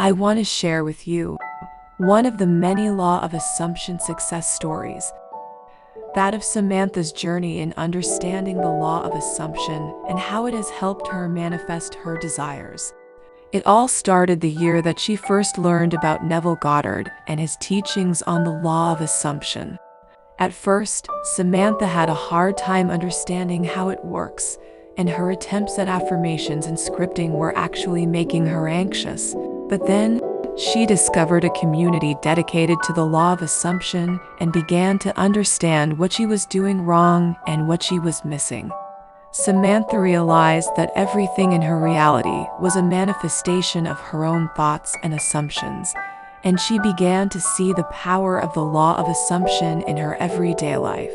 I want to share with you one of the many Law of Assumption success stories, that of Samantha's journey in understanding the Law of Assumption and how it has helped her manifest her desires. It all started the year that she first learned about Neville Goddard and his teachings on the Law of Assumption. At first, Samantha had a hard time understanding how it works, and her attempts at affirmations and scripting were actually making her anxious. But then, she discovered a community dedicated to the Law of Assumption and began to understand what she was doing wrong and what she was missing. Samantha realized that everything in her reality was a manifestation of her own thoughts and assumptions, and she began to see the power of the Law of Assumption in her everyday life.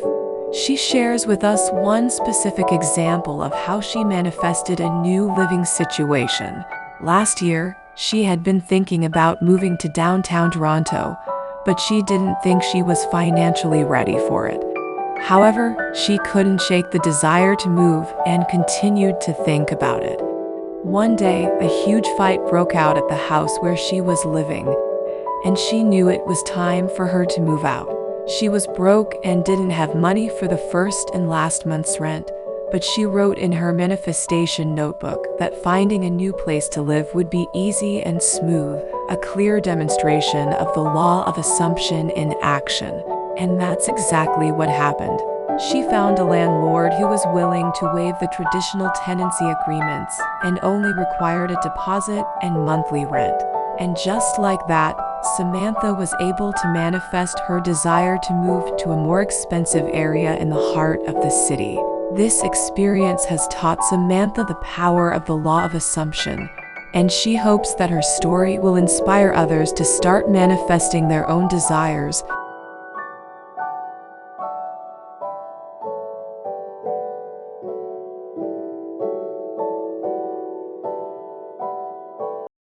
She shares with us one specific example of how she manifested a new living situation. Last year, she had been thinking about moving to downtown Toronto, but she didn't think she was financially ready for it. However, she couldn't shake the desire to move and continued to think about it. One day, a huge fight broke out at the house where she was living, and she knew it was time for her to move out. She was broke and didn't have money for the first and last month's rent, but she wrote in her manifestation notebook that finding a new place to live would be easy and smooth, a clear demonstration of the Law of Assumption in action. And that's exactly what happened. She found a landlord who was willing to waive the traditional tenancy agreements and only required a deposit and monthly rent. And just like that, Samantha was able to manifest her desire to move to a more expensive area in the heart of the city. This experience has taught Samantha the power of the Law of Assumption, and she hopes that her story will inspire others to start manifesting their own desires